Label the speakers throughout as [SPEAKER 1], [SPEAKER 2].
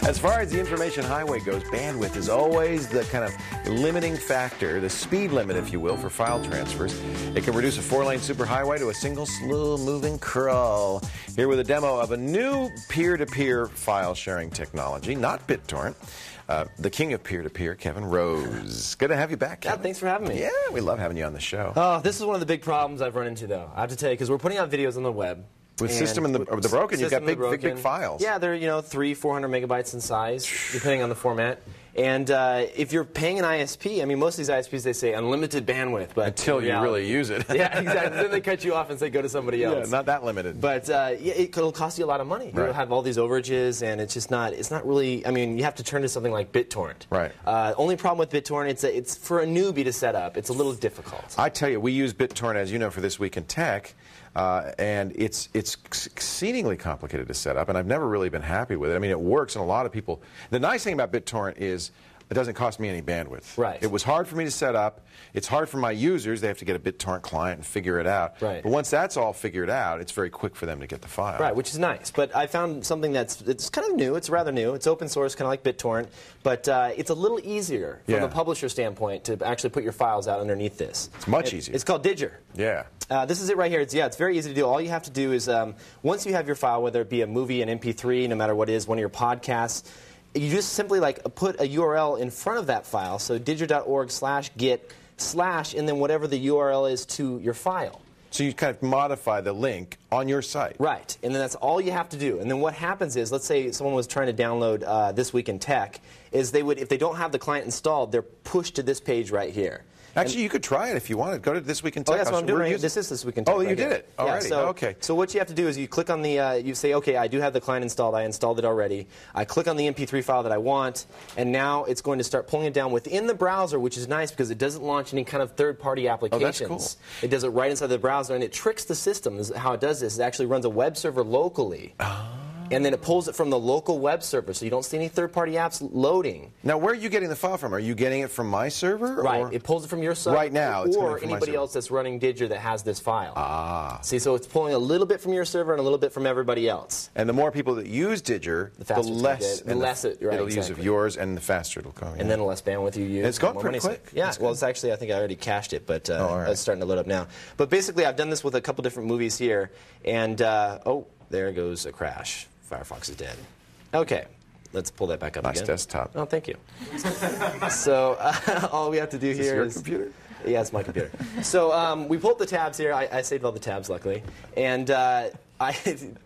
[SPEAKER 1] As far as the information highway goes, bandwidth is always the kind of limiting factor, the speed limit, if you will, for file transfers. It can reduce a 4-lane superhighway to a single slow-moving crawl. Here with a demo of a new peer-to-peer file sharing technology, not BitTorrent. The king of peer-to-peer, Kevin Rose. Good to have you back, Kevin.
[SPEAKER 2] Yeah, thanks for having me.
[SPEAKER 1] Yeah, we love having you on the show.
[SPEAKER 2] Oh, this is one of the big problems I've run into, though. I have to tell you, because we're putting out videos on the web.
[SPEAKER 1] With system in the broken, you've got big files.
[SPEAKER 2] Yeah, they're 300-400 megabytes in size, depending on the format. And if you're paying an ISP, I mean, most of these ISPs, they say unlimited bandwidth. But
[SPEAKER 1] until you really use it.
[SPEAKER 2] Yeah, exactly. Then they cut you off and say go to somebody else.
[SPEAKER 1] Yeah, not that limited.
[SPEAKER 2] But it'll cost you a lot of money. You'll have all these overages, and it's not really, I mean, you have to turn to something like BitTorrent.
[SPEAKER 1] Right.
[SPEAKER 2] Only problem with BitTorrent, it's for a newbie to set up. It's a little difficult.
[SPEAKER 1] I tell you, we use BitTorrent, as you know, for This Week in Tech. And it's exceedingly complicated to set up, and I've never really been happy with it. I mean, it works, and a lot of people... The nice thing about BitTorrent is it doesn't cost me any bandwidth.
[SPEAKER 2] Right.
[SPEAKER 1] It was hard for me to set up. It's hard for my users. They have to get a BitTorrent client and figure it out.
[SPEAKER 2] Right.
[SPEAKER 1] But once that's all figured out, it's very quick for them to get the file.
[SPEAKER 2] Right, which is nice. But I found something it's kind of new. It's rather new. It's open source, kind of like BitTorrent. But it's a little easier from a publisher standpoint to actually put your files out underneath this.
[SPEAKER 1] It's much easier.
[SPEAKER 2] It's called Dijjer.
[SPEAKER 1] Yeah.
[SPEAKER 2] This is it right here. It's very easy to do. All you have to do is, once you have your file, whether it be a movie, an MP3, no matter what it is, one of your podcasts, you just simply put a URL in front of that file. So dijjer.org/git/ and then whatever the URL is to your file.
[SPEAKER 1] So you kind of modify the link on your site.
[SPEAKER 2] Right, and then that's all you have to do. And then what happens is, let's say someone was trying to download This Week in Tech, is if they don't have the client installed, they're pushed to this page right here.
[SPEAKER 1] Actually, you could try it if you wanted. Go to This Week in Tech.
[SPEAKER 2] Oh, that's what I'm doing right here. This is This Week in Tech.
[SPEAKER 1] Oh, you
[SPEAKER 2] right
[SPEAKER 1] did
[SPEAKER 2] here.
[SPEAKER 1] it already.
[SPEAKER 2] Yeah,
[SPEAKER 1] okay.
[SPEAKER 2] So what you have to do is you click on the, you say, okay, I do have the client installed. I installed it already. I click on the MP3 file that I want, and now it's going to start pulling it down within the browser, which is nice because it doesn't launch any kind of third-party applications.
[SPEAKER 1] Oh, that's cool.
[SPEAKER 2] It does it right inside the browser, and it tricks the system. This is how it does this. It actually runs a web server locally. And then it pulls it from the local web server, so you don't see any third-party apps loading.
[SPEAKER 1] Now, where are you getting the file from? Are you getting it from my server?
[SPEAKER 2] Right.
[SPEAKER 1] Or?
[SPEAKER 2] It pulls it from your site.
[SPEAKER 1] Right now, it's
[SPEAKER 2] or
[SPEAKER 1] coming from
[SPEAKER 2] anybody
[SPEAKER 1] my
[SPEAKER 2] else that's running Dijjer that has this file.
[SPEAKER 1] Ah.
[SPEAKER 2] See, so it's pulling a little bit from your server and a little bit from everybody else.
[SPEAKER 1] And the more people that use Dijjer, the less it'll use of yours, and the faster it'll come.
[SPEAKER 2] And then the less bandwidth you use.
[SPEAKER 1] And it's going pretty quick.
[SPEAKER 2] Yeah. Well, it's actually, I think I already cached it, but
[SPEAKER 1] right.
[SPEAKER 2] It's starting to load up now. But basically, I've done this with a couple different movies here, and oh, there goes a crash. Firefox is dead. Okay, let's pull that back up again.
[SPEAKER 1] Nice desktop.
[SPEAKER 2] Oh, thank you. So all we have to do
[SPEAKER 1] is
[SPEAKER 2] here
[SPEAKER 1] your
[SPEAKER 2] is...
[SPEAKER 1] computer?
[SPEAKER 2] Yeah, it's my computer. So we pulled the tabs here. I saved all the tabs, luckily. And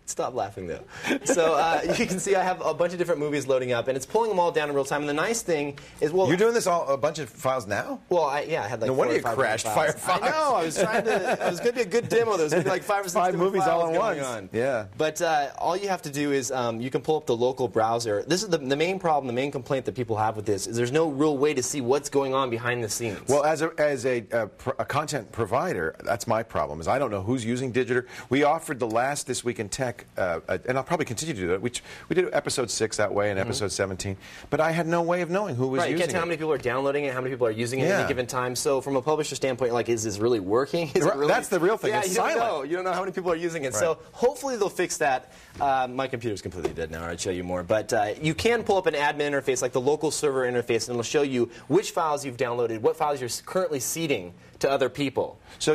[SPEAKER 2] stop laughing, though. So you can see I have a bunch of different movies loading up, and it's pulling them all down in real time. And the nice thing is, well...
[SPEAKER 1] You're doing this a bunch of files now?
[SPEAKER 2] Well, I had like
[SPEAKER 1] no wonder you crashed Firefox.
[SPEAKER 2] I know. I was trying to... It was going to be a good demo. There was going to be like 5 or 6
[SPEAKER 1] 5 movies all at once.
[SPEAKER 2] On.
[SPEAKER 1] Yeah.
[SPEAKER 2] But all you have to do is you can pull up the local browser. This is the main problem, the main complaint that people have with this is there's no real way to see what's going on behind the scenes.
[SPEAKER 1] Well, as a content provider, that's my problem, is I don't know who's using Dijjer. We offered the last This Week in Tech, and I'll probably continue to do that. We did episode 6 that way and episode 17, but I had no way of knowing who was using it.
[SPEAKER 2] You can't tell how many people are downloading it, how many people are using it at any given time. So from a publisher standpoint, like, is this really working? Is it really...
[SPEAKER 1] That's the real thing.
[SPEAKER 2] Yeah,
[SPEAKER 1] it's
[SPEAKER 2] silent. You don't know how many people are using it.
[SPEAKER 1] Right.
[SPEAKER 2] So hopefully they'll fix that. My computer's completely dead now. I'd show you more. But you can pull up an admin interface, like the local server interface, and it'll show you which files you've downloaded, what files you're currently seeding to other people.
[SPEAKER 1] So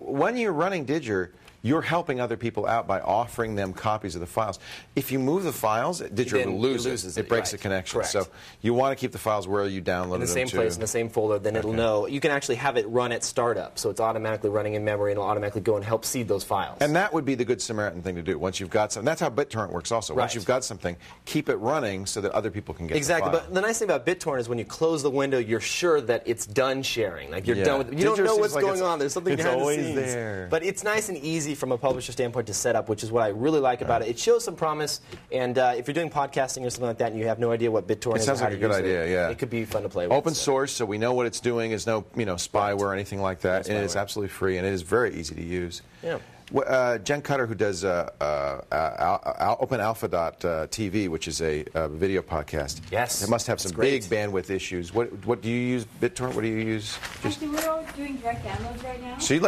[SPEAKER 1] when you're running Dijjer, you're helping other people out by offering them copies of the files. If you move the files, Dijjer will lose it. It breaks the connection.
[SPEAKER 2] Correct.
[SPEAKER 1] So you want to keep the files where you downloaded them
[SPEAKER 2] in the same place, in the same folder, then it'll know. You can actually have it run at startup, so it's automatically running in memory, and it'll automatically go and help seed those files.
[SPEAKER 1] And that would be the good Samaritan thing to do. Once you've got something, that's how BitTorrent works also. Once you've got something, keep it running so that other people can get
[SPEAKER 2] exactly.
[SPEAKER 1] the file.
[SPEAKER 2] But the nice thing about BitTorrent is when you close the window, you're sure that it's done sharing. Like, you're done with it. You don't know what's going on. There's something behind the scenes.
[SPEAKER 1] It's always there.
[SPEAKER 2] But it's nice and easy from a publisher standpoint to set up, which is what I really like about it. It shows some promise, and if you're doing podcasting or something like that and you have no idea what BitTorrent is,
[SPEAKER 1] it sounds like a good idea.
[SPEAKER 2] It could be fun to play with.
[SPEAKER 1] Open source, so we know what it's doing. There's no spyware or anything like that. And it is absolutely free, and it is very easy to use.
[SPEAKER 2] Yeah.
[SPEAKER 1] Jen Cutter, who does OpenAlpha.tv, which is a video podcast.
[SPEAKER 2] Yes.
[SPEAKER 1] It must have some big bandwidth issues. What do you use, BitTorrent? What do you use?
[SPEAKER 3] Actually, we're all doing direct downloads right now.
[SPEAKER 1] She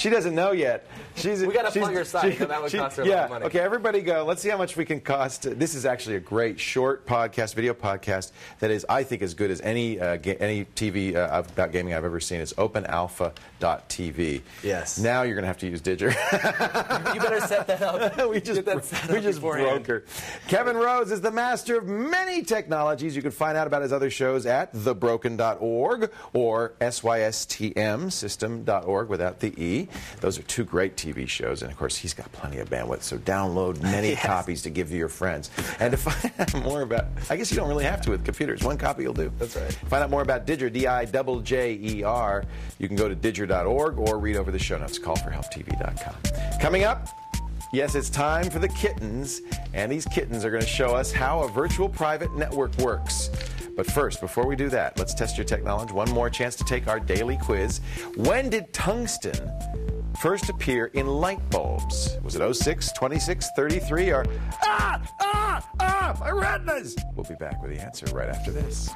[SPEAKER 1] doesn't know yet.
[SPEAKER 2] We got to plug her site, so that would cost her a lot of money.
[SPEAKER 1] Okay, everybody go. Let's see how much we can cost. This is actually a great short podcast, video podcast that is, I think, as good as any TV about gaming I've ever seen. It's OpenAlpha.tv.
[SPEAKER 2] Yes.
[SPEAKER 1] Now you're going to have to use Dijjer.
[SPEAKER 2] You better set that up.
[SPEAKER 1] we just broke her. Kevin Rose is the master of many technologies. You can find out about his other shows at thebroken.org or systmsystem.org without the E. Those are two great TV shows, and of course he's got plenty of bandwidth, so download many copies to give to your friends. And to find out more about, I guess you don't really have to with computers. One copy will do.
[SPEAKER 2] That's right.
[SPEAKER 1] Find out more about Dijjer, Dijjer. You can go to Dijjer.org or read over the show notes. Callforhelptv.com. Coming up, yes, it's time for the kittens, and these kittens are going to show us how a virtual private network works. But first, before we do that, let's test your tech knowledge. One more chance to take our daily quiz. When did tungsten first appear in light bulbs? Was it 06, 26, 33, or my retinas? We'll be back with the answer right after this.